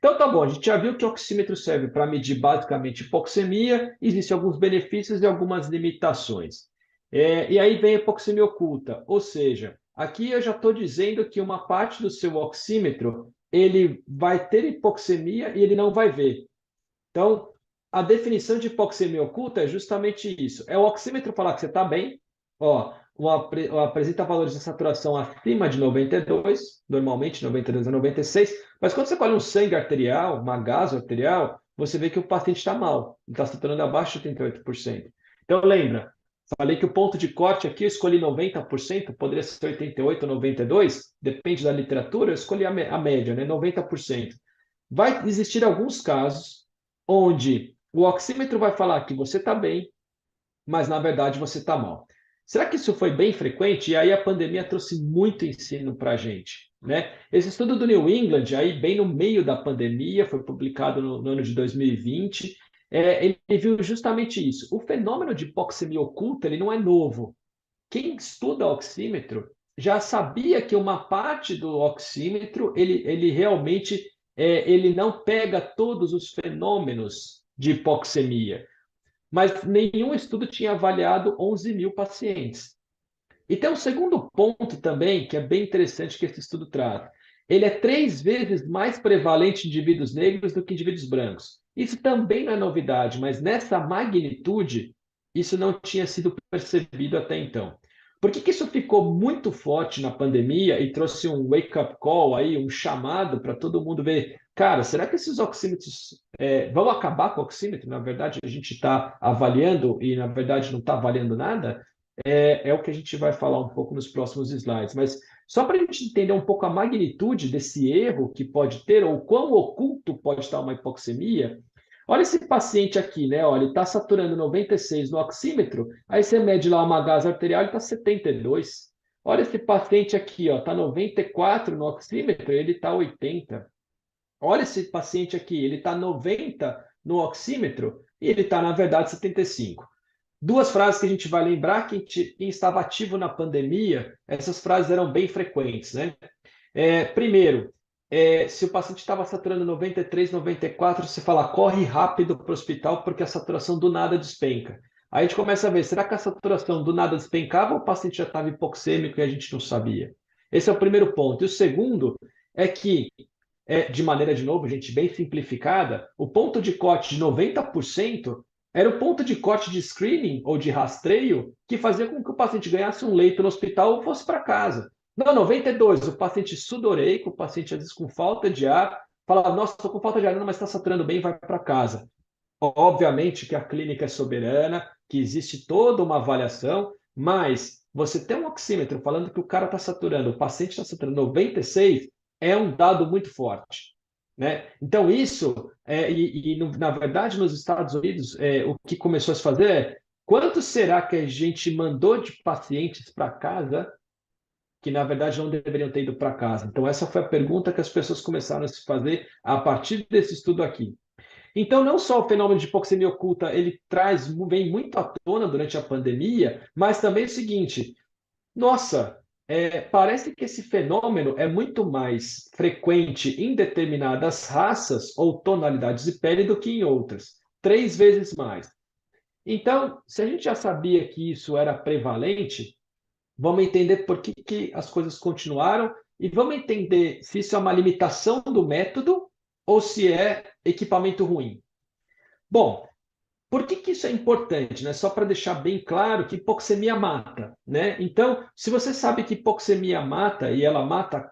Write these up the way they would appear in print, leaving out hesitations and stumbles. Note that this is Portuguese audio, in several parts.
Então, tá bom, a gente já viu que o oxímetro serve para medir basicamente hipoxemia, existem alguns benefícios e algumas limitações. E aí vem a hipoxemia oculta, ou seja, aqui eu já estou dizendo que uma parte do seu oxímetro ele vai ter hipoxemia e ele não vai ver. Então, a definição de hipoxemia oculta é justamente isso. É o oxímetro falar que você está bem, ó, apresenta valores de saturação acima de 92, normalmente 92 a 96, mas quando você colhe um sangue arterial, uma gaso arterial, você vê que o paciente está mal, está saturando abaixo de 38%. Então, lembra, falei que o ponto de corte aqui eu escolhi 90%, poderia ser 88 ou 92, depende da literatura, eu escolhi a média, né, 90%. Vai existir alguns casos onde o oxímetro vai falar que você está bem, mas na verdade você está mal. Será que isso foi bem frequente? E aí a pandemia trouxe muito ensino para a gente, né? Esse estudo do New England, aí bem no meio da pandemia, foi publicado no ano de 2020, ele viu justamente isso. O fenômeno de hipoxemia oculta ele não é novo. Quem estuda oxímetro já sabia que uma parte do oxímetro ele realmente ele não pega todos os fenômenos de hipoxemia, mas nenhum estudo tinha avaliado 11 mil pacientes. E tem um segundo ponto também, que é bem interessante que esse estudo traz. Ele é 3 vezes mais prevalente em indivíduos negros do que em indivíduos brancos. Isso também não é novidade, mas nessa magnitude, isso não tinha sido percebido até então. Por que isso ficou muito forte na pandemia e trouxe um wake-up call aí, um chamado para todo mundo ver, cara, será que esses oxímetros vão acabar com o oxímetro? Na verdade, a gente está avaliando e, na verdade, não está avaliando nada? É o que a gente vai falar um pouco nos próximos slides. Mas só para a gente entender um pouco a magnitude desse erro que pode ter, ou quão oculto pode estar uma hipoxemia, olha esse paciente aqui, né? Olha, ele está saturando 96 no oxímetro, aí você mede lá uma gás arterial, ele está 72. Olha esse paciente aqui, ó, está 94 no oxímetro, ele está 80. Olha esse paciente aqui, ele está 90 no oxímetro e ele está, na verdade, 75. Duas frases que a gente vai lembrar, quem estava ativo na pandemia, essas frases eram bem frequentes, né? Primeiro, se o paciente estava saturando 93, 94, você fala, corre rápido para o hospital porque a saturação do nada despenca. Aí a gente começa a ver, será que a saturação do nada despencava ou o paciente já estava hipoxêmico e a gente não sabia? Esse é o primeiro ponto. E o segundo é que, de maneira, de novo, gente, bem simplificada, o ponto de corte de 90% era o ponto de corte de screening ou de rastreio que fazia com que o paciente ganhasse um leito no hospital ou fosse para casa. Não, 92, o paciente sudoreico, o paciente às vezes com falta de ar, fala, nossa, estou com falta de ar, não, mas está saturando bem, vai para casa. Obviamente que a clínica é soberana, que existe toda uma avaliação, mas você tem um oxímetro falando que o cara está saturando, o paciente está saturando 96, é um dado muito forte. Né? Então, isso, na verdade, nos Estados Unidos, o que começou a se fazer é quanto será que a gente mandou de pacientes para casa que, na verdade, não deveriam ter ido para casa? Então, essa foi a pergunta que as pessoas começaram a se fazer a partir desse estudo aqui. Então, não só o fenômeno de hipoxemia oculta, vem muito à tona durante a pandemia, mas também o seguinte, nossa, parece que esse fenômeno é muito mais frequente em determinadas raças ou tonalidades de pele do que em outras, 3 vezes mais. Então, se a gente já sabia que isso era prevalente, vamos entender por que as coisas continuaram e vamos entender se isso é uma limitação do método ou se é equipamento ruim. Bom, por que isso é importante, né? Só para deixar bem claro que hipoxemia mata, né? Então, se você sabe que hipoxemia mata e ela mata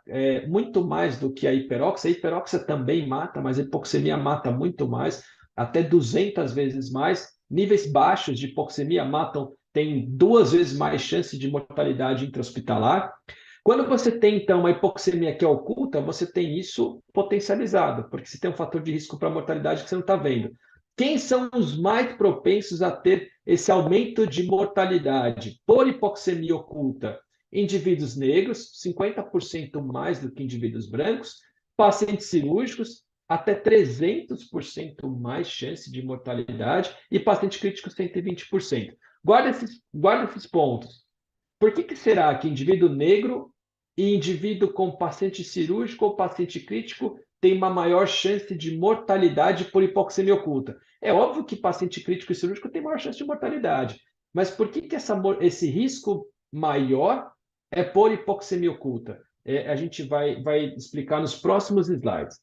muito mais do que a hiperóxia também mata, mas a hipoxemia mata muito mais, até 200 vezes mais. Níveis baixos de hipoxemia matam, tem 2 vezes mais chance de mortalidade intra-hospitalar. Quando você tem, então, uma hipoxemia que é oculta, você tem isso potencializado, porque você tem um fator de risco para mortalidade que você não está vendo. Quem são os mais propensos a ter esse aumento de mortalidade por hipoxemia oculta? Indivíduos negros, 50% mais do que indivíduos brancos, pacientes cirúrgicos, até 300% mais chance de mortalidade, e paciente crítico, 120%. Guarda esses pontos. Por que será que indivíduo negro e indivíduo com paciente cirúrgico ou paciente crítico tem uma maior chance de mortalidade por hipoxemia oculta? É óbvio que paciente crítico e cirúrgico tem maior chance de mortalidade, mas por que esse risco maior é por hipoxemia oculta? A gente vai explicar nos próximos slides.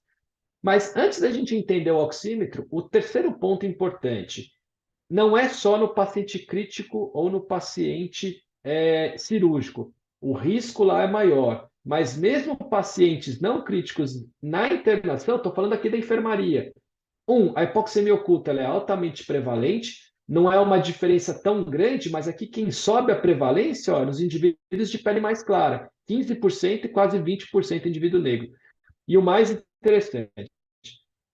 Mas antes da gente entender o oxímetro, o terceiro ponto importante não é só no paciente crítico ou no paciente cirúrgico. O risco lá é maior. Mas mesmo pacientes não críticos na internação, estou falando aqui da enfermaria. A hipoxemia oculta ela é altamente prevalente, não é uma diferença tão grande, mas aqui quem sobe a prevalência, ó, nos indivíduos de pele mais clara, 15% e quase 20% indivíduo negro. E o mais interessante,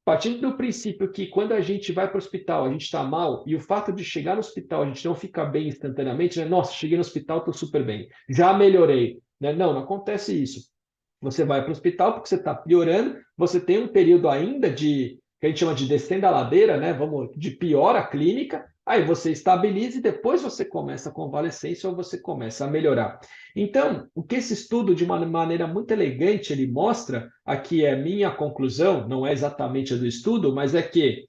partindo do princípio que quando a gente vai para o hospital, a gente está mal, e o fato de chegar no hospital, a gente não fica bem instantaneamente, né? Nossa, cheguei no hospital, estou super bem, já melhorei. Né? Não, não acontece isso. Você vai para o hospital porque você está piorando, você tem um período ainda que a gente chama de descendo a ladeira, né? Vamos, de piora clínica, aí você estabiliza e depois você começa a convalescência ou você começa a melhorar. Então, o que esse estudo, de uma maneira muito elegante, ele mostra, aqui é minha conclusão, não é exatamente a do estudo, mas é que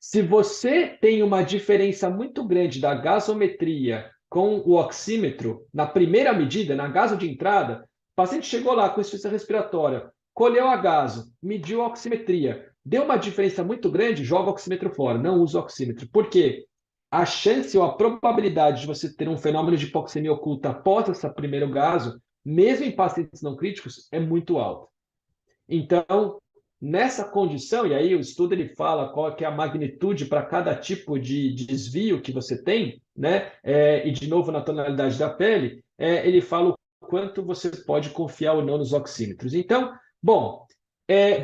se você tem uma diferença muito grande da gasometria com o oxímetro, na primeira medida, na gaso de entrada, o paciente chegou lá com insuficiência respiratória, colheu a gaso, mediu a oximetria, deu uma diferença muito grande, joga o oxímetro fora, não usa o oxímetro. Por quê? A chance ou a probabilidade de você ter um fenômeno de hipoxemia oculta após esse primeiro gaso, mesmo em pacientes não críticos, é muito alta. Então, nessa condição, e aí o estudo ele fala qual que é a magnitude para cada tipo de desvio que você tem, né? E de novo na tonalidade da pele, ele fala o quanto você pode confiar ou não nos oxímetros. Então, bom,